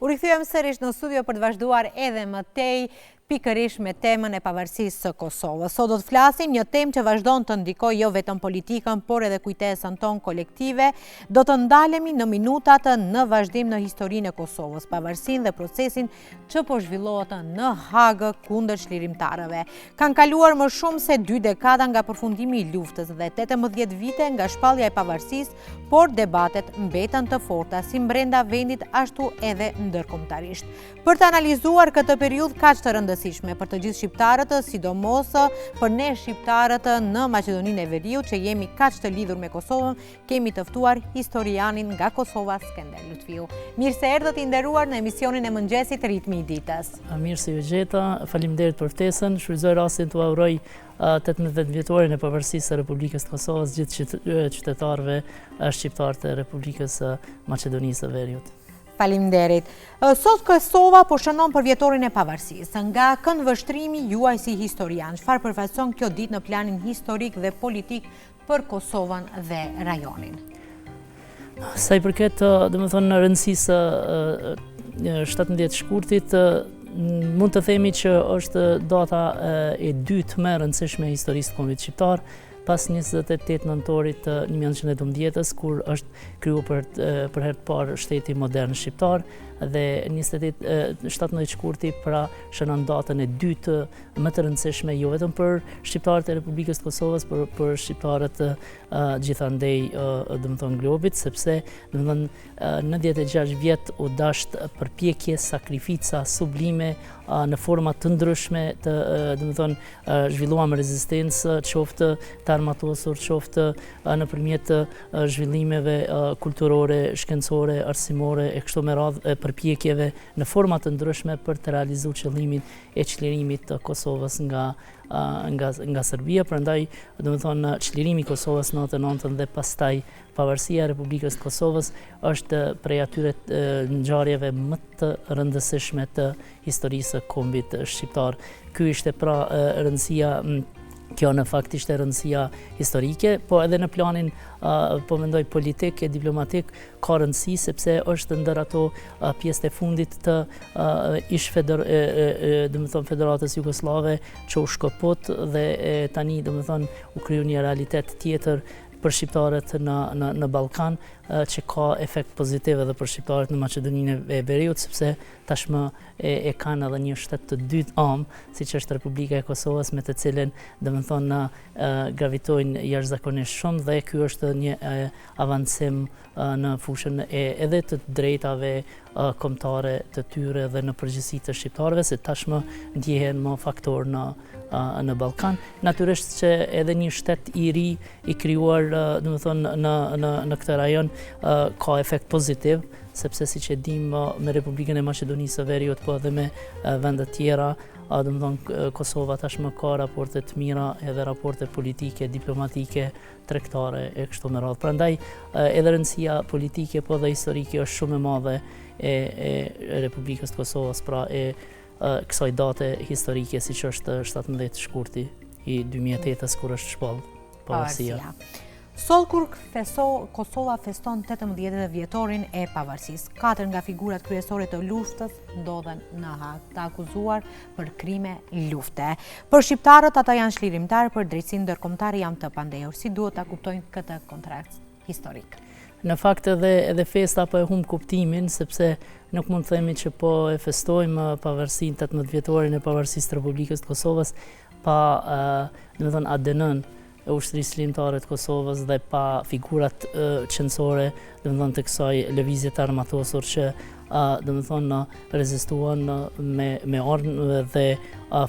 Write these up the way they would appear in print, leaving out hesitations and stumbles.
U rikthyem sërish në studio për të vazhduar edhe më tej pikërisht me temën e pavarësisë së Kosovës. Sot do të flasim një temë që vazhdon të ndikojë jo vetëm politikën, por edhe kujtesën tonë kolektive. Do të ndalemi në minutat në vazhdim në historinë e Kosovës, pavarësinë dhe procesin që po zhvillohet në Hagë kundër çlirimtarëve. Kanë kaluar më shumë se 2 dekada nga përfundimi i luftës dhe 18 vite nga shpallja e pavarësisë, por debatet mbeten të forta si brenda vendit ashtu edhe ndërkombëtarisht. Për të analizuar këtë periudhë kaq të rëndësishme për të gjithë shqiptarët, sidomos për ne shqiptarët në Maqedoninë e Veriut që jemi kaq të lidhur me Kosovën, kemi të ftuar historianin nga Kosova, Skender Lutfiu. Mirë se erdhët i nderuar në emisionin e mëngjesit Ritmi i ditës. Mirë se ju gjeta, faleminderit për ftesën. Shfrytëzoj rastin të uroj 18 vjetorin e pavarësisë së Republikës të Kosovës gjithë qytetarëve shqiptar të Republikës së Maqedonisë së Veriut. Faleminderit. Sot Kosova po shënon për vjetorin e pavarësisë. Nga këndvështrimi juaj si historian, çfarë përfaqëson kjo ditë në planin historik dhe politik për Kosovën dhe rajonin? Sa i përket, domethënë, rëndësisë 17 shkurtit, mund të themi që është data e dytë më e rëndësishme e historisë të kombit shqiptar, pas 28 nëntorit 1912, kur është krijuar për herë të parë shteti modern shqiptar, dhe 17 shkurti pra shënon datën e dytë më të rëndësishme jo vetëm për shqiptarët e Republikës të Kosovës, por për shqiptarët gjithandej domethënë globit, sepse domethënë 96 vjet u dasht përpjekje, sakrifica, sublime në forma të ndryshme të domethënë zhvilluam rezistencë, qoftë të armatosur, qoftë nëpërmjet zhvillimeve kulturore, shkencore, arsimore e kështu me radhë, përpjekjeve në forma të ndryshme për të realizuar qëllimin e çlirimit të Kosovës nga Serbia. Prandaj, domethënë, çlirimi i Kosovës në 99 dhe pastaj pavarësia e Republikës të Kosovës është prej atyre ngjarjeve më të rëndësishme të historisë së kombit shqiptar. Ky ishte pra rëndësia. Kjo në fakt ishte rëndësia historike, po edhe në planin po mendoj politik e diplomatik ka rëndësi, sepse është ndër ato pjesët e fundit të domethënë Federatës Jugoslave që u shkopot dhe tani domethënë u kriju një realitet tjetër për shqiptarët në Ballkan, që ka efekt pozitiv edhe për shqiptarët në Maqedoninë e Veriut, sepse tashmë e kanë edhe një shtet të dytë siç është Republika e Kosovës, me të cilën domethënë gravitojnë jashtëzakonisht shumë, dhe ky është një avancim në fushën edhe të drejtave kombëtare të tyre dhe në përgjithësi të shqiptarëve, se tashmë ndjehen më faktor në Ballkan. Natyrisht që edhe një shtet i ri i krijuar domethënë në këtë rajon ka efekt pozitiv, sepse siç e dimë me Republikën e Maqedonisë së Veriut, po edhe me vende tjera, domethënë Kosova tashmë ka raporte të mira, edhe raporte politike, diplomatike, tregtare e kështu me radhë. Prandaj edhe rëndësia politike po dhe historike është shumë e madhe e Republikës të Kosovës, pra kësaj date historike siç është 17 shkurti i 2008-s, kur është shpallë pavarësia. Sot kur Kosova feston 18 vjetorin e pavarësisë, 4 nga figurat kryesore të luftës ndodhen në Hagë, të akuzuar për krime lufte. Për shqiptarët ata janë çlirimtarë, për drejtsinë ndërkombëtare janë të pandehur. Si duhet ta kuptojnë këtë kontrakt historik? Në fakt edhe festa po e humb kuptimin, sepse nuk mund të themi që po e festojmë pavarësinë 18 vjetorin e pavarësisë të Republikës të Kosovës pa domethënë ADN-n e ushtrisë çlirimtare të Kosovës dhe pa figurat qendrore domethënë të kësaj lëvizje të armatosur që domethënë rezistuan me armë dhe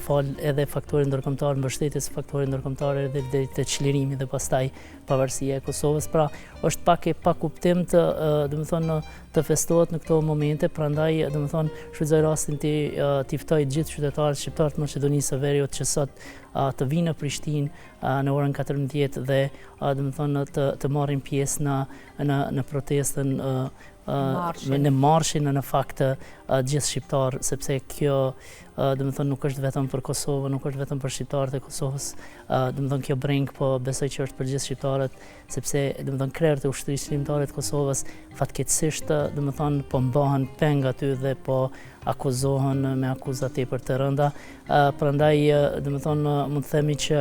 fal edhe faktorin ndërkombëtar, mbështetjes faktorit ndërkombëtar dhe të çlirimit dhe pastaj pavarësia e Kosovës. Pra është pak e pa kuptim domethënë të festohet në këto momente, prandaj domethënë shfrytëzoj rastin t'i ftoj gjithë qytetarët shqiptar të Maqedonisë së Veriut që sot të vinë në Prishtinë në orën 14 dhe domethënë të marrin pjesë në protestën në marshin në fakt gjithë shqiptar, sepse kjo nuk është vetëm për Kosovën, nuk është vetëm për shqiptarët e Kosovës, kjo breng, po besoj që është për gjithë shqiptarët, sepse krerët e ushtrisë shqiptare të Kosovës fatkeqësisht po mbahen peng aty dhe po akuzohen me akuza tepër të rënda. Prandaj mund të themi që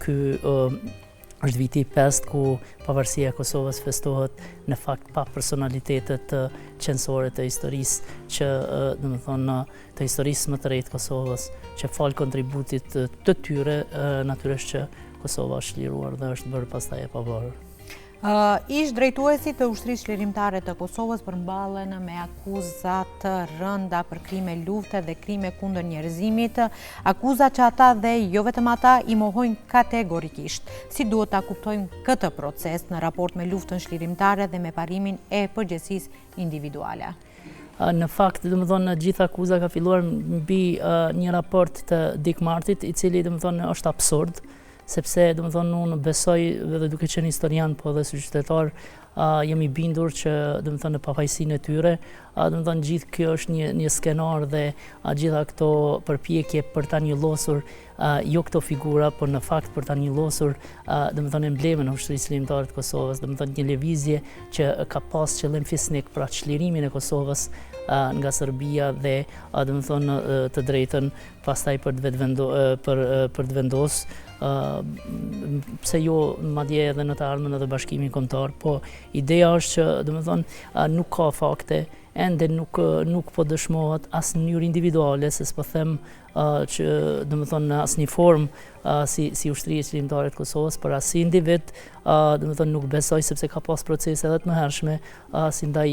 ky është viti 5 ku pavarësia e Kosovës festohet në fakt pa personalitetet qendrore të historisë që të historisë më të re të Kosovës, që fal kontributit të tyre natyrisht që Kosova është liruar dhe është bërë pastaj e pavarur. Ish drejtuesi të ushtrisë çlirimtare të Kosovës përmballen me akuza të rënda për krime lufte dhe krime kundër njerëzimit, akuza që ata dhe jo vetëm ata i mohojnë kategorikisht. Si duhet ta kuptojmë këtë proces në raport me luftën çlirimtare dhe me parimin e përgjegjësisë individuale? Në fakt, gjitha akuza ka filluar mbi një raport të Dick Martit, i cili është absurd, sepse unë besoj dhe duke qenë historian po dhe si qytetar jam i bindur që në pafajësinë e tyre gjithë kjo është një skenar dhe gjitha këto përpjekje për ta njollosur jo këto figura, por në fakt për ta njollosur emblemin e ushtrisë çlirimtare të Kosovës, një lëvizje që ka pas qëllim fisnik për çlirimin e Kosovës nga Serbia dhe të drejtën pastaj për të vendosur pse jo madje edhe në të ardhmen edhe Bashkimin Kombëtar, po ideja është që nuk ka fakte, ende nuk po dëshmohet as në mënyrë individuale, se s'po them që në asnjë formë si ushtria çlirimtare të Kosovës, por as si individ, nuk besoj sepse ka pas procese edhe të mëhershme, si ndaj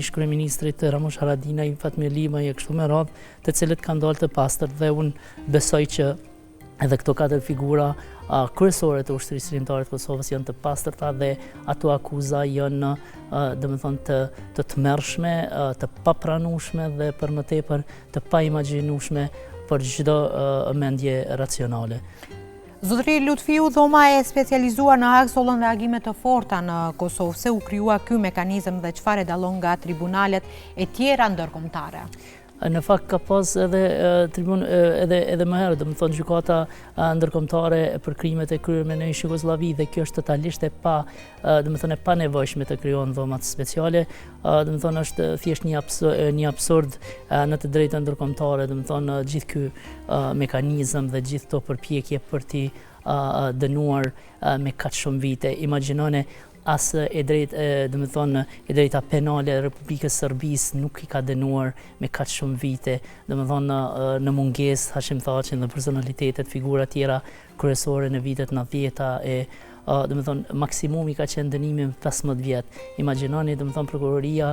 ish kryeministrit Ramush Haradinaj, Fatmir Limaj e kështu me radhë, të cilët kanë dalë të pastër dhe unë besoj që edhe këto 4 figura kryesore të ushtrisë çlirimtare të Kosovës janë të pastërta dhe ato akuza janë të tmerrshme, të papranueshme dhe për më tepër të paimagjinueshme për çdo mendje racionale. Zotëri Lutfiu, dhoma e specializuar në Hag sollën reagime të forta në Kosovë. Se u krijua ky mekanizëm dhe çfarë dallon nga tribunalet e tjera ndërkombëtare? Në fakt ka pas edhe më herët, gjykata ndërkombëtare për krimet e kryer në Jugosllavi dhe kjo është totalisht e panevojshme të krijohen dhoma speciale, është thjesht një absurd në të drejtën ndërkombëtare, gjithë ky mekanizëm dhe gjithë këto përpjekje për t'i dënuar me kaq shumë vite. Imagjinoni as e drejta penale e Republikës Serbisë nuk i ka dënuar me kaq shumë vite, në mungesë Hashim Thaqin dhe personalitetet, figura tjera kryesore në vitet 90-ta maksimumi ka qenë dënimi 15 vjet. Imagjinoni, prokuroria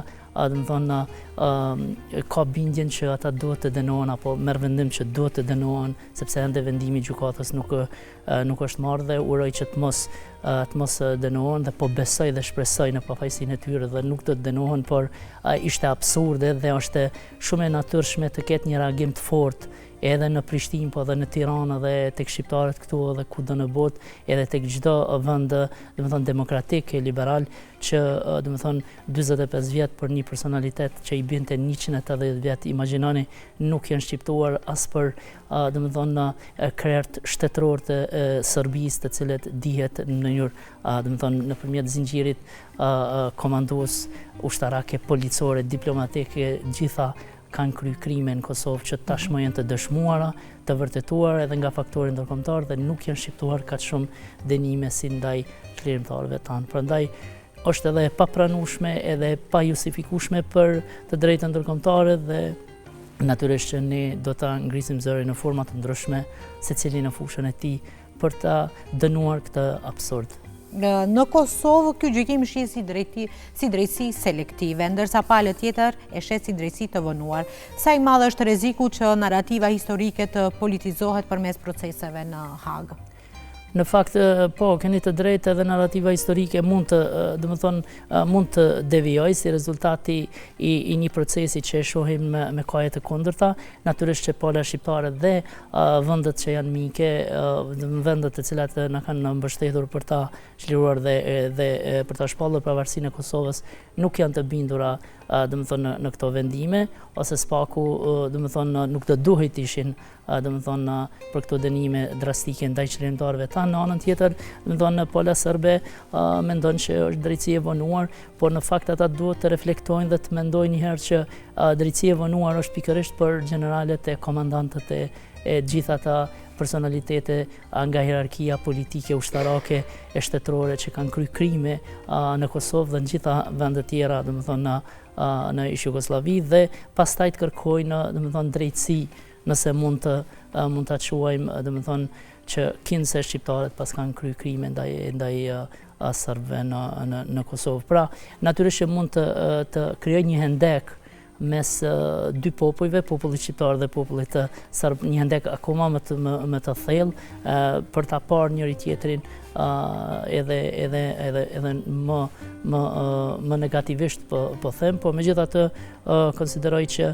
ka bindjen që ata duhet të dënohen apo merr vendim që duhet të dënohen, sepse ende vendimi i gjykatës nuk është marrë dhe uroj që të mos dënohen dhe po besoj dhe shpresoj në pafajësinë e tyre dhe nuk do të dënohen, por ishte absurde dhe është shumë e natyrshme të ketë një reagim të fortë edhe në Prishtinë, po edhe në Tiranë dhe tek shqiptarët këtu edhe kudo në botë, edhe tek çdo vend demokratik e liberal që 45 vjet për një personalitet që i binte 180 vjet, imagjinoni, nuk janë shqiptuar as për krerët shtetëror të Serbisë, të cilët dihet në mënyrë nëpërmjet zinxhirit komandues ushtarake, policore, diplomatike, gjitha kanë kryer krime në Kosovë që tashmë janë të dëshmuara, të vërtetuar edhe nga faktorë ndërkombëtar dhe nuk janë shqiptuar kaq shumë dënime si ndaj çlirimtarëve tanë. Prandaj është edhe papranueshme edhe pa justifikueshme për të drejtën ndërkombëtare dhe natyrisht që ne do ta ngrisim zërin në forma të ndryshme, secili në fushën e tij për ta dënuar këtë absurd. Në Kosovë, ky gjykim shihet si drejtësi selektive, ndërsa palë tjetër e shet si drejtësi të vënuar. Sa i madh është rreziku që narrativa historike të politizohet përmes proceseve në Hag? Në fakt, po, keni të drejtë edhe narrativa historike mund të devijoj si rezultati i një procesi që e shohim me kaje të kundërta, natyrisht që pola shqiptare dhe vendet që janë mike, vendet të cilat na kanë mbështetur për ta çliruar dhe për ta shpallur pavarësinë e Kosovës, nuk janë të bindura në këto vendime, ose spaku nuk të duhet ishin për këto dënime drastike ndaj qëllimtarëve tanë. Në anën tjetër, pola serbe mendon që është drejtësi e vonuar, por në fakt ata duhet të reflektojnë dhe të mendojnë njëherë që drejtësi e vonuar është pikërisht për generalet e komandantët e gjitha ata personalitete nga hierarkia politike, ushtarake e shtetërore që kanë kryer krime në Kosovë dhe në gjitha vendet tjera, në Jugosllavi, dhe pastaj të kërkojnë drejtësi, nëse mund ta quajmë, që kinse shqiptarët pas kanë kryer krime ndaj serbëve në Kosovë. Pra, natyrisht që mund të krijojë një hendek mes dy popujve, popullit shqiptar dhe popullit serb, një hendek akoma më të thellë për ta parë njëri tjetrin edhe më negativisht po them, po megjithatë konsideroj që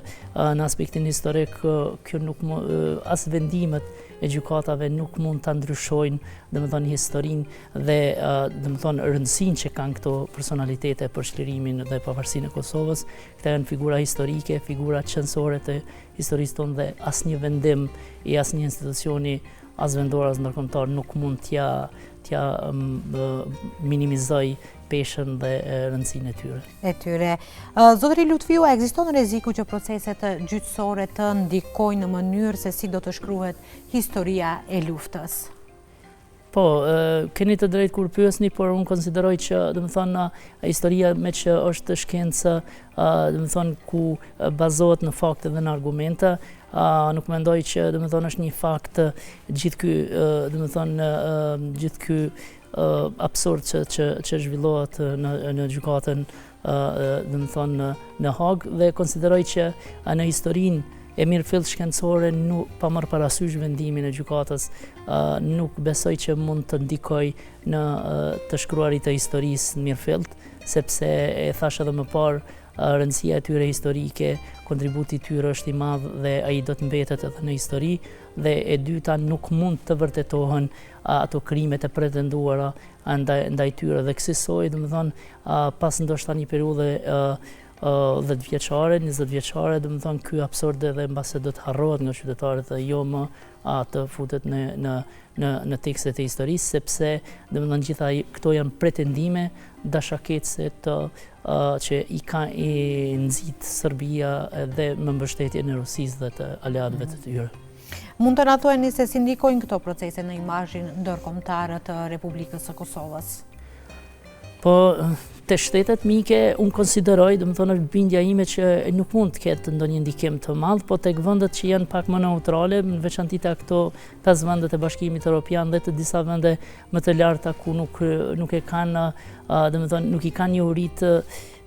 në aspektin historik kjo nuk as vendimet e gjykatave nuk mund ta ndryshojnë historinë dhe rëndësinë që kanë këto personalitete për çlirimin dhe pavarësinë e Kosovës. Këta janë figura historike, figura qendrore të historisë tonë dhe asnjë vendim i asnjë institucioni as vendor as ndërkombëtar nuk mund t'ja minimizoj peshën dhe rëndësinë e tyre. Zotëri Lutfiu, a ekziston rreziku që proceset gjyqësore të ndikojnë në mënyrë se si do të shkruhet historia e luftës? Po, keni të drejtë kur pyesni, por unë konsideroj që historia me që është shkencë ku bazohet në fakte dhe në argumente, nuk mendoj që është një fakt gjithë ky absurd që zhvillohet në gjykatën në Hag, dhe konsideroj që në historinë e mirëfillt shkencore, pa marrë parasysh vendimin e gjykatës, nuk besoj që mund të ndikoj në të shkruarit të historisë mirëfillt, sepse e thash edhe më parë, rëndësia e tyre historike, kontributi i tyre është i madh dhe ai do të mbetet edhe në histori, dhe e dyta nuk mund të vërtetohen ato krimet e pretenduara ndaj tyre, dhe kësaj pas ndoshta një periudhe 10 vjeçare, 20 vjeçare, ky absurd edhe mbase do të harrohet nga qytetarët dhe jo më të futet në tekstet e historisë, sepse gjitha këto janë pretendime dashaketse që i nxit Serbia dhe me mbështetjen e Rusisë dhe të aleatëve të tyre. Mund të na thuani se si ndikojnë këto procese në imazhin ndërkombëtar të Republikës së Kosovës? Po, të shtetet mike, unë konsideroj, është bindja ime që nuk mund të ketë ndonjë ndikim të madh, po tek vendet që janë pak më neutrale, në veçanti këto 5 vendet e Bashkimit Evropian dhe të disa vende më të larta ku nuk i kanë njohuritë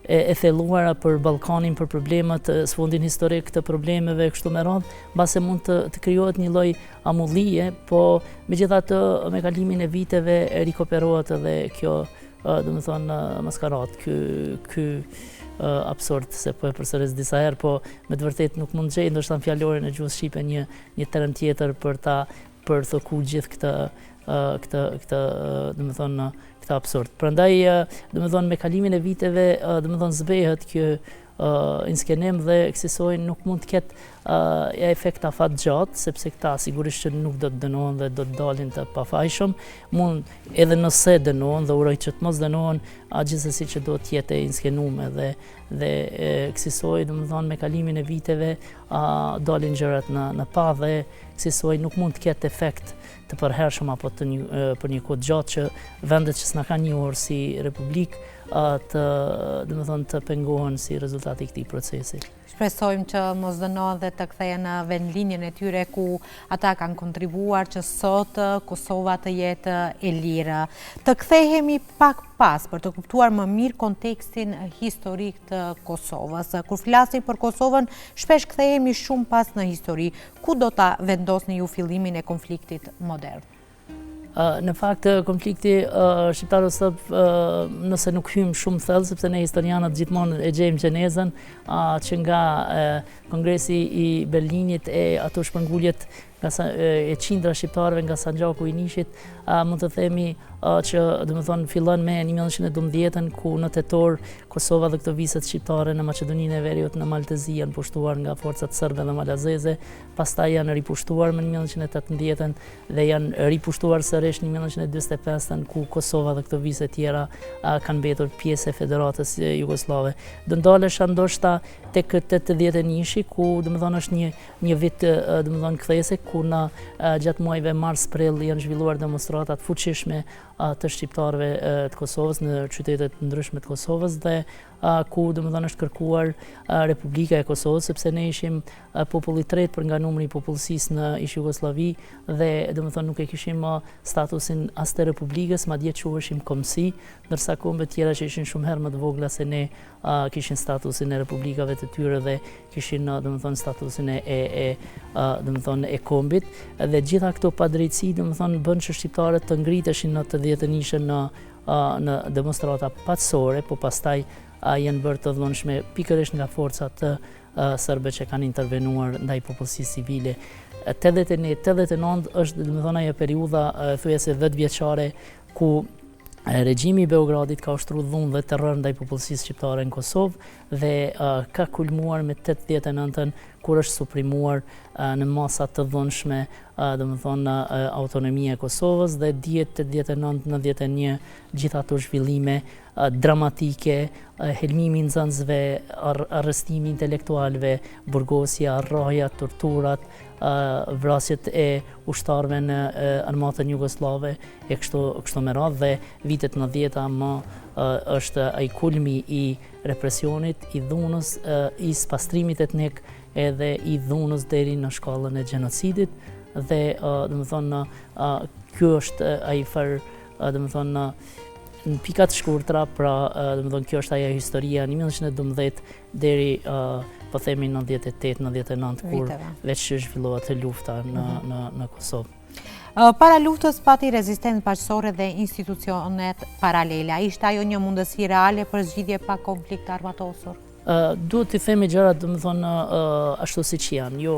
e thelluara për Ballkanin, për problemet, sfondin historik të problemeve kështu me radhë, mbase mund të krijohet një lloj amullie, po megjithatë me kalimin e viteve rikuperohet edhe kjo maskarat, ky absurd, se po e përsëris disa herë, po me të vërtetë nuk mund gjej ndoshta në fjalorin e gjuhës shqipe një term tjetër për thëku gjithë këtë absurd. Prandaj, me kalimin e viteve, zbehet kjo inskenim dhe kësaj nuk mund të ketë efekt afat gjatë, sepse këta sigurisht që nuk do të dënohen dhe do të dalin të pafajshëm. Mund edhe nëse dënohen dhe uroj që të mos dënohen, gjithsesi që do të jetë inskenuar dhe kësaj me kalimin e viteve dalin gjërat në pa dhe kësaj nuk mund të ketë efekt të përhershëm apo për një kohë gjatë që vendet që s'na kanë njohur si republikë të pengohen si rezultati i këtij procesi. Shpresojmë që mos dënohen dhe të kthehen në vendlinjen e tyre ku ata kanë kontribuar që sot Kosova të jetë e lirë. Të kthehemi pak pas për të kuptuar më mirë kontekstin historik të Kosovës. Kur flasim për Kosovën, shpesh kthehemi shumë pas në histori. Ku do ta vendosni ju fillimin e konfliktit modern? Në fakt, konflikti shqiptar-serb, nëse nuk hymë shumë thellë, sepse ne historianët gjithmonë e gjejmë gjenezën, që nga Kongresi i Berlinit e ato shpërnguljet e qindra shqiptarëve nga Sanxhaku i Nishit, mund të themi që fillon me 1912 ku në tetor Kosova dhe këto viset shqiptare në Maqedoninë e Veriut në Maltezi janë pushtuar nga forcat serbe dhe malazeze, pastaj janë ripushtuar në 1918 dhe janë ripushtuar sërish në 1925 ku Kosova dhe këto vise tjera kanë mbetur pjesë e Federatës Jugoslave. Do ndalesha ndoshta tek 81 ku është një vit kthese ku në gjatë muajve mars-prill janë zhvilluar demonstratat fuqishme të shqiptarëve të Kosovës në qytetet ndryshme të Kosovës dhe ku është kërkuar Republika e Kosovës, sepse ne ishim populli i tretë për nga numri i popullsisë në ish Jugosllavi dhe nuk e kishim statusin as të Republikës, madje quheshim kombësi, ndërsa kombet tjera që ishin shumë herë më të vogla se ne kishin statusin e republikave të tyre dhe kishin statusin e kombit. Dhe gjitha këto padrejtësi bën që shqiptarët të ngriteshin në të 10-nishën në demonstrata paqësore, po pastaj janë bërë të dhunshme pikërisht nga forcat serbe që kanë intervenuar ndaj popullsisë civile. 89 është ajo periudha thuajse 10 vjeçare ku regjimi i Beogradit ka ushtruar dhunë dhe terror ndaj popullsisë shqiptare në Kosovë dhe ka kulmuar me 89-ën kur është suprimuar në masa të dhunshme autonomia e Kosovës dhe dihet 89-91 gjitha ato zhvillime dramatike, helmimi i nxënësve, arrestimi intelektualëve, burgosja, rrahja, torturat, vrasjet e ushtarëve në armatën jugoslave e kështu me radhë dhe vitet 90-a më është ai kulmi i represionit, i dhunës, i spastrimit etnik edhe i dhunës deri në shkallën e gjenocidit dhe ky është ai farë në pikat shkurtra, pra kjo është ajo historia në 1912 deri po themi 98-99 kur veç zhvillohet lufta në Kosovë. Para luftës pati rezistencë paqësore dhe institucionet paralele. Ishte ajo një mundësi reale për zgjidhje pa konflikt armatosur? Duhet të themi gjërat ashtu siç janë, jo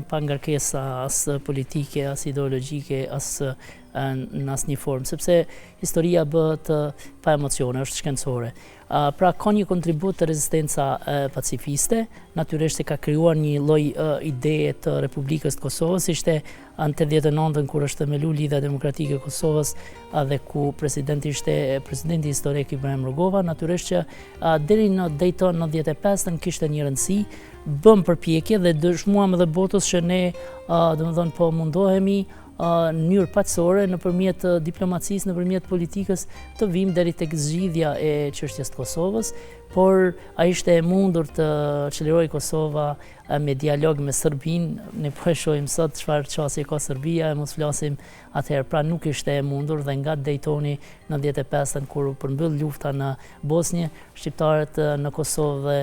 pa ngarkesa as politike, as ideologjike, as në asnjë formë, sepse historia bëhet pa emocione, është shkencore. Pra ka një kontribut të rezistenca pacifiste, natyrisht e ka krijuar një lloj ideje të Republikës të Kosovës, ishte në 89-ën kur është themelu Lidhja Demokratike e Kosovës dhe ku presidenti ishte presidenti historik Ibrahim Rugova, natyrisht që deri në Dayton 95-ën kishte një rëndësi, bëm përpjekje dhe dëshmuam edhe botës që ne po mundohemi në mënyrë paqësore nëpërmjet diplomacisë, nëpërmjet politikës të vim deri tek zgjidhja e çështjes të Kosovës, por ai ishte e mundur të çlirojë Kosova me dialog me Serbinë. Ne po e shohim sot çfarë çështje ka Serbia, e mos flasim atëherë, pra nuk ishte e mundur dhe nga Daytoni në 95-ën kur u përmbyll lufta në Bosnjë, shqiptarët në Kosovë dhe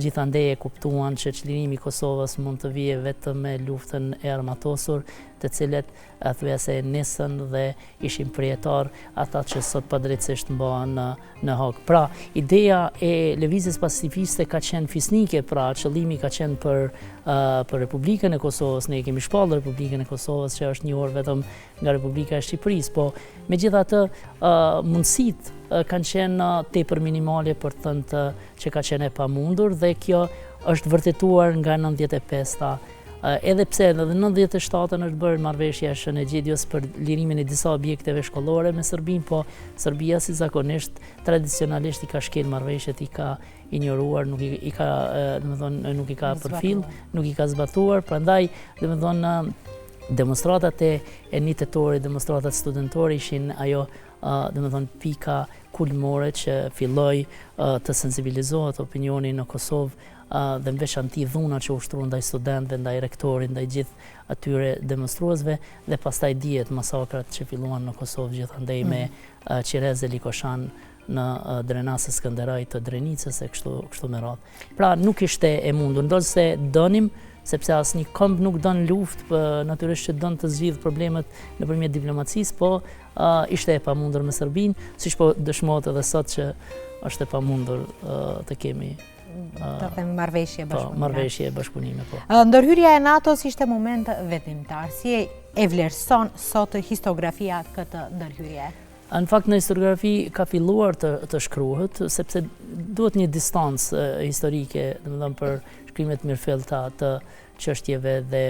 gjithandej e kuptuan që çlirimi i Kosovës mund të vijë vetëm me luftën e armatosur, të cilët thuajse nisën dhe ishin përjetar ata që sot padrejtësisht mbahen në Hag. Pra, ideja e lëvizjes pacifiste ka qenë fisnike, pra qëllimi ka qenë për Republikën e Kosovës. Ne kemi shpallur Republikën e Kosovës që është njohur vetëm nga Republika e Shqipërisë, po megjithatë mundësitë kanë qenë tepër minimale për të thënë që ka qenë e pamundur dhe kjo është vërtetuar nga 95-ta. Edhe pse edhe në 97-ën është bërë marrëveshja e Shënxhedios për lirimin e disa objekteve shkollore me Serbinë, po Serbia si zakonisht tradicionalisht i ka shkel marrëveshjet, i ka injoruar, nuk i ka përfill, nuk i ka zbatuar, prandaj demonstratat e 1 tetorit, demonstratat studentore ishin ajo pika kulmore që filloi të sensibilizohet opinioni në Kosovë dhe në veçanti dhuna që ushtruan ndaj studentëve, ndaj rektorit, ndaj gjithë atyre demonstruesve dhe pastaj dihet masakrat që filluan në Kosovë gjithandej me Qirez e Likoshan në drenasë Skënderaj të Drenicës e kështu me radhë. Pra nuk ishte e mundur, ndonse donim sepse asnjë këmbë nuk don luftë, natyrisht që don të zgjidh problemet nëpërmjet diplomacisë, po ishte e pamundur me Serbinë, siç po dëshmohet edhe sot që është e pamundur të kemi marrëveshje bashkëpunime. Marrëveshje bashkëpunime, po. Ndërhyrja e NATO-s ishte moment vendimtar. Si e vlerëson sot historiografia këtë ndërhyrje? Në fakt në historiografi ka filluar të shkruhet, sepse duhet një distancë historike, domethënë për shkrimet mirëfillta të çështjeve dhe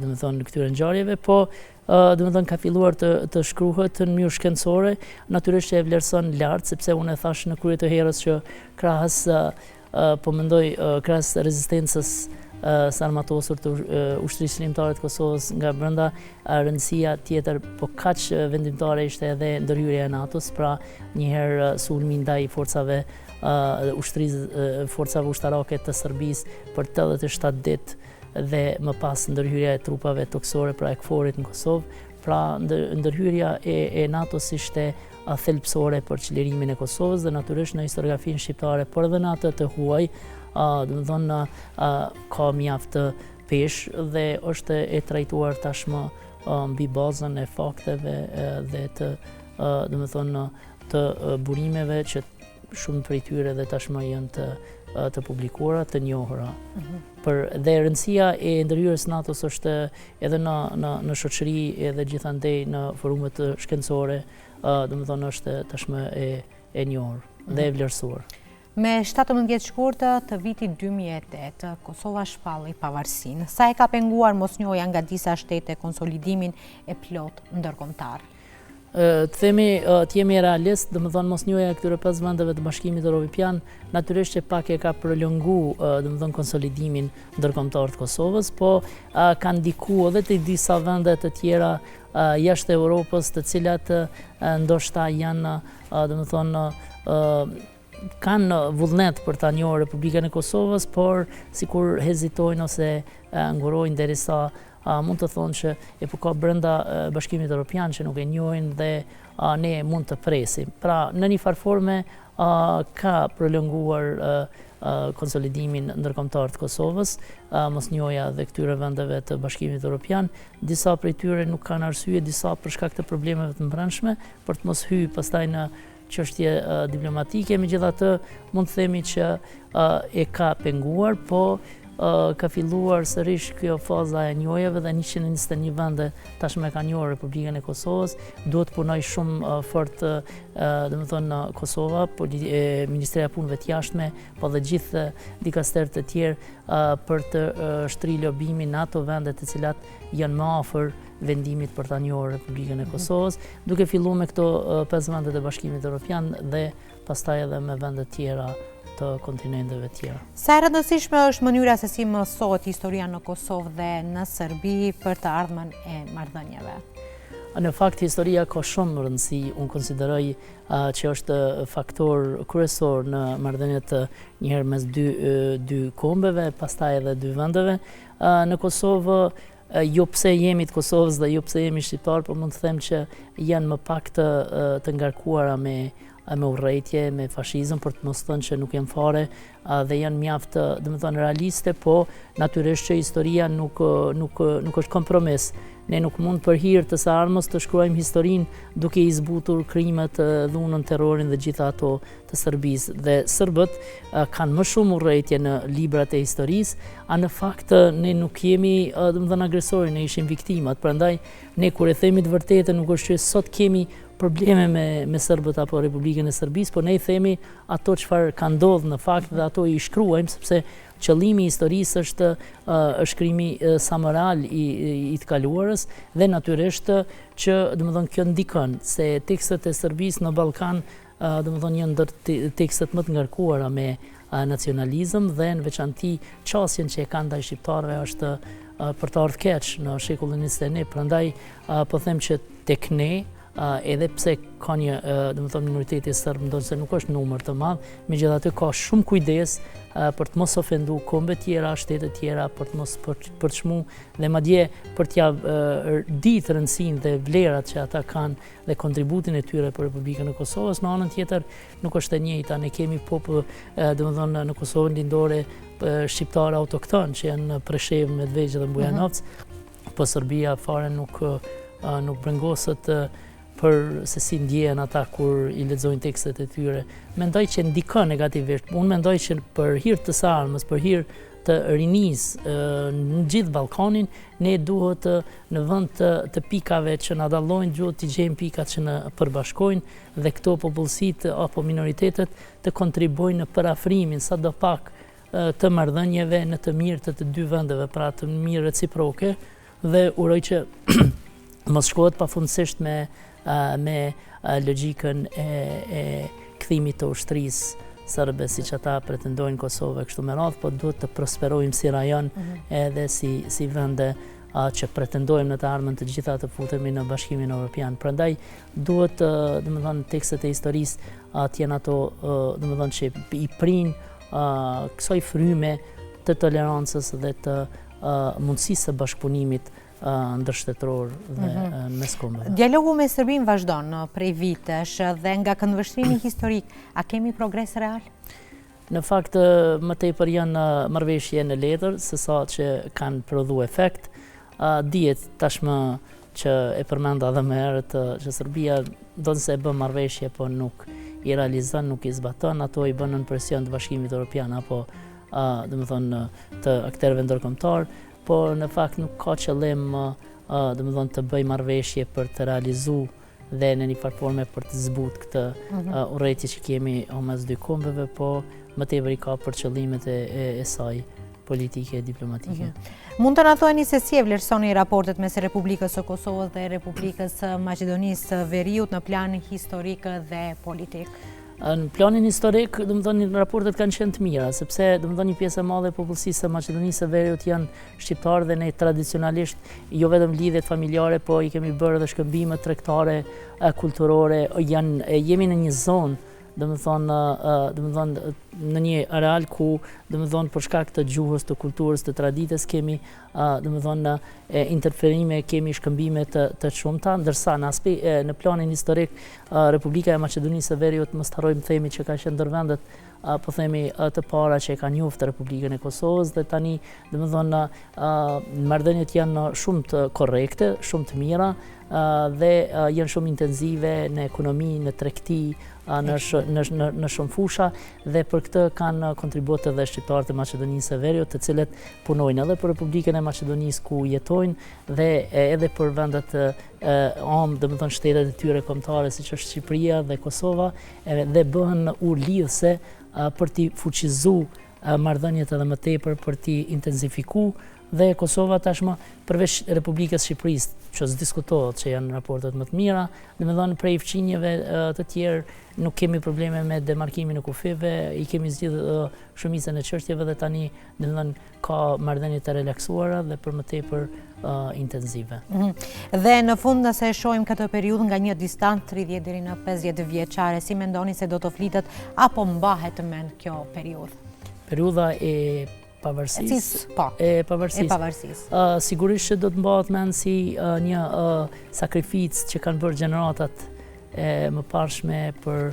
domethënë këtyre ngjarjeve, po domethënë ka filluar të shkruhet në mënyrë shkencore, natyrisht që e vlerëson lart, sepse unë e thash në krye të herës që krahas po mendoj krahas rezistencës së armatosur të ushtrisë shërimtare të Kosovës nga brenda, rëndësia tjetër, po kaq vendimtare ishte edhe ndërhyrja e NATO-s, pra njëherë sulmi ndaj forcave forcave ushtarake të Serbisë për 87 ditë dhe më pas ndërhyrja e trupave toksore, pra e KFOR-it në Kosovë. Pra ndërhyrja e NATO-s ishte thelbësore për çlirimin e Kosovës dhe natyrisht në historiografinë shqiptare, por edhe në atë të huaj, domethënë ka mjaft peshë dhe është e trajtuar tashmë mbi bazën e fakteve dhe të domethënë të burimeve që shumë prej tyre dhe tashmë janë të publikuara, të njohura. Dhe rëndësia e ndërhyrjes NATO-s është edhe në shoqëri edhe gjithandej në forumet shkencore, domethënë është tashmë e njohur dhe e vlerësuar. Me 17 shkurtë të vitit 2008, Kosova shpalli pavarësinë. Sa e ka penguar mosnjohja nga disa shtete konsolidimin e plot ndërkombëtar? Të themi, të jemi realist, domethënë mosnjohja e këtyre 5 vendeve të Bashkimit Evropian natyrisht që pak e ka prolongu domethënë konsolidimin ndërkombëtar të Kosovës, po ka ndikuar edhe te disa vende të tjera jashtë Europës, të cilat ndoshta janë domethënë kanë vullnet për ta njohur Republikën e Kosovës, por sikur hezitojnë ose ngurojnë derisa mund të thonë që po ka brenda Bashkimit Evropian që nuk e njohin dhe ne mund të presim. Pra në një farë forme ka prolonguar konsolidimin ndërkombëtar të Kosovës, mosnjohja dhe këtyre vendeve të Bashkimit Evropian. Disa prej tyre nuk kanë arsye, disa për shkak të problemeve të brendshme, për të mos hyrë pastaj në çështje diplomatike. Megjithatë, mund të themi që e ka penguar, po ka filluar sërish kjo faza e njohjeve dhe 121 vende tashmë ka njohur Republikën e Kosovës. Duhet punoj shumë fort domethënë Kosova, Ministria e Punëve të Jashtme, po dhe gjithë dikasterët e tjerë për të shtrirë lobimin në ato vende të cilat janë më afër vendimit për ta njohur Republikën e Kosovës, duke filluar me këto 5 vende të Bashkimit Evropian dhe pastaj edhe me vende tjera të kontinenteve tjera. Sa e rëndësishme është mënyra se si mësohet historia në Kosovë dhe në Serbi për të ardhmen e marrëdhënieve? Në fakt, historia ka shumë rëndësi. Unë konsideroj që është faktor kryesor në marrëdhëniet njëherë mes dy kombeve, pastaj edhe dy vendeve. Në Kosovë, jo pse jemi të Kosovës dhe jo pse jemi shqiptar, por mund të them që janë më pak të ngarkuara me urrëtie, me fashizëm, për të mos thënë që nuk janë fare dhe janë mjaft, domethënë realiste, po natyrisht që historia nuk është kompromis. Ne nuk mund për hir të së armës të shkruajmë historinë duke i zbutur krimet, dhunën, terrorin dhe gjitha ato të Serbisë. Dhe serbët kanë më shumë urrëtie në librat e historisë, a në fakt ne nuk jemi domethënë agresorë, ne ishim viktimat. Prandaj ne kur e themi të vërtetën, nuk është që sot kemi probleme me serbët apo Republikën e Serbisë, por ne i themi ato çfarë ka ndodhur në fakt dhe ato i shkruajmë, sepse qëllimi i historisë është shkrimi sa më real i të kaluarës dhe natyrisht që domethënë kjo ndikon se tekstet e Serbisë në Ballkan domethënë janë ndër tekstet më të ngarkuara me nacionalizëm dhe në veçanti qasjen që e kanë ndaj shqiptarëve është për të ardhur keq në shekullin 21. Prandaj po them që tek ne edhe pse ka një domethënë minoriteti serb, ndoshta nuk është numër të madh, megjithatë ka shumë kujdes për të mos ofendu kombe tjera, shtete tjera, për të mos përçmu dhe madje për t'ia ditë rëndësinë dhe vlerat që ata kanë dhe kontributin e tyre për Republikën e Kosovës. Në anën tjetër nuk është e njëjta, ne kemi popull domethënë në Kosovën lindore shqiptarë autokton që janë Preshevë, Medvegjë dhe Bujanovc, po Serbia fare nuk brengosët për se si ndjehen ata kur i lexojnë tekstet e tyre. Mendoj që ndikon negativisht. Unë mendoj që për hir të së armës, për hir të rinisë në gjithë Ballkanin, ne duhet në vend të pikave që na dallojnë, duhet të gjejmë pikat që na përbashkojnë dhe këto popullsitë apo minoritetet të kontribuojnë në përafrimin sadopak të marrëdhënieve në të mirë të dy vendeve, pra të mirë reciproke, dhe uroj që mos shkohet pafundësisht me logjikën e kthimit të ushtrisë serbe, siç ata pretendojnë Kosovë kështu me radhë, po duhet të prosperojmë si rajon edhe si vende që pretendojmë në të ardhmen të gjitha të futemi në Bashkimin Evropian. Prandaj duhet, domethënë, tekstet e historisë të jenë ato, domethënë, që i prinë kësaj fryme të tolerancës dhe të mundësisë së bashkëpunimit ndërshtetror dhe mes kombeve. Dialogu me Serbinë vazhdon prej vitesh dhe nga këndvështrimi historik, a kemi progres real? Në fakt, më tepër janë marrëveshje në letër, se sa që kanë prodhu efekt. Dihet tashmë që e përmenda edhe më herët që Serbia donse e bën marrëveshje, po nuk i realizon, nuk i zbaton, ato i bën në presion të Bashkimit Evropian apo domethënë të aktorëve ndërkombëtar, po në fakt nuk ka qëllim domethënë të bëj marrëveshje për të realizuar dhe në një farë forme për të zbutur këtë urrëti që kemi mes dy kombeve, po më tepër i ka për qëllimet e saj politike e diplomatike. Mund të na thoni se si e vlerësoni raportet mes Republikës së Kosovës dhe Republikës së Maqedonisë së Veriut në planin historik dhe politik? Në planin historik, domethënë, raportet kanë qenë të mira, sepse domethënë një pjesë e madhe e popullsisë së Maqedonisë së Veriut janë shqiptarë dhe ne tradicionalisht jo vetëm lidhjet familjare, po i kemi bërë edhe shkëmbime tregtare, kulturore, jemi në një zonë domethënë në një areal ku domethënë për shkak të gjuhës, të kulturës, të traditës kemi domethënë interferime, kemi shkëmbime të shumta, ndërsa në planin historik Republika e Maqedonisë së Veriut, mos harrojmë themi që ka qenë ndër vendet po themi të para që e ka njohur Republikën e Kosovës, dhe tani domethënë marrëdhëniet janë shumë të korrekte, shumë të mira dhe janë shumë intensive në ekonomi, në tregti, në shumë fusha, dhe për këtë kanë kontribuar edhe shqiptarët e Maqedonisë së Veriut, të cilët punojnë edhe për Republikën e Maqedonisë ku jetojnë dhe edhe për vendet domethënë shtetet e tyre kombëtare siç është Shqipëria dhe Kosova, dhe bëhen lidhse për t'i fuqizuar marrëdhëniet edhe më tepër, për t'i intensifikuar. Dhe Kosova tashmë, përveç Republikës Shqipërisë, që s'diskutohet që janë raportet më të mira, domethënë prej fqinjeve të tjerë nuk kemi probleme me demarkimin e kufive, i kemi zgjidhur shumicën e çështjeve dhe tani domethënë ka marrëdhënie të relaksuara dhe për më tepër intensive. Dhe në fund, nëse e shohim këtë periudhë nga një distancë 30 deri në 50 vjeçare, si mendoni se do të flitet apo mbahet mend kjo periudhë? Periudha e pavarësisë. Sigurisht që do të mbahet mend si një sakrificë që kanë bërë gjeneratat e mëparshme, për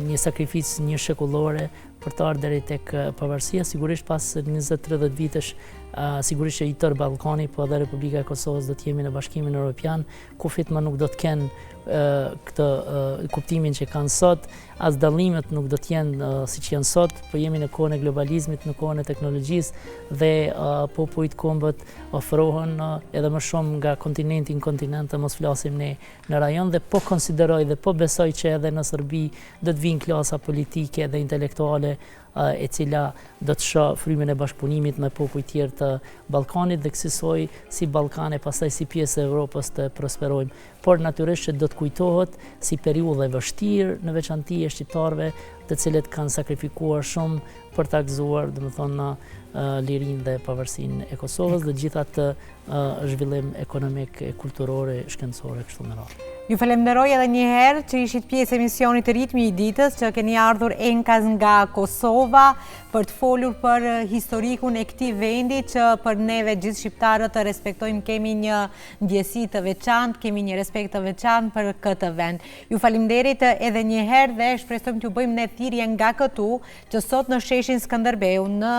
një sakrificë një shekullore për të ardhur deri tek pavarësia. Sigurisht pas 20-30 vitesh, sigurisht që i tërë Ballkani, po edhe Republika e Kosovës do të jemi në Bashkimin Evropian, kufit më nuk do të kenë këtë kuptimin që kanë sot, as dallimet nuk do të jenë siç janë sot, po jemi në kohën e globalizmit, në kohën e teknologjisë, dhe popujt kombët ofrohen edhe më shumë nga kontinenti në kontinent, mos flasim ne në rajon, dhe po konsideroj dhe po besoj që edhe në Serbi do të vinë klasa politike dhe intelektuale e cila do të shoh frymën e bashkëpunimit me popull tjerë të Ballkanit, dhe kësaj si Ballkane, pastaj si pjesë e Evropës të prosperojmë. Por natyrisht që do të kujtohet si periudhë e vështirë, në veçanti e shqiptarëve, të cilët kanë sakrifikuar shumë për ta gëzuar, domethënë, lirinë dhe pavarësinë e Kosovës dhe gjithë atë zhvillim ekonomik, kulturor, shkencore kështu me radhë. Ju falenderoj edhe një herë që ishit pjesë emisionit të Ritmi i ditës, që keni ardhur enkas nga Kosova për të folur për historikun e këtij vendi, që për neve gjithë shqiptarët të respektojmë, kemi një ndjesi të veçantë, kemi një respekt të veçantë për këtë vend. Ju falenderit edhe një herë dhe shpresojmë t'ju bëjmë ne thirrje nga këtu, që sot në sheshin Skënderbeu, në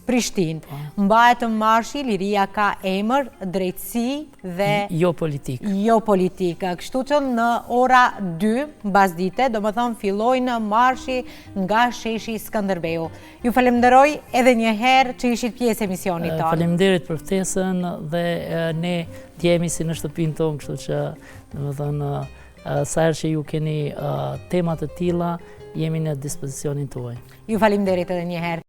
Prishtinë. Mbahet marshi, liria ka emër, drejtësi dhe jo politik. Jo politika. Kështu që në ora 2 mbasdite, do më thonë filloj në marshi nga sheshi Skënderbeu. Ju falemderoj edhe një herë që ishit pjesë emisionit tonë. Faleminderit për ftesën dhe ne t'jemi si në shtëpinë tonë, kështu që do më thonë sa herë që ju keni temat të tilla, jemi në dispozicionin tuaj. Ju falemderit edhe një herë.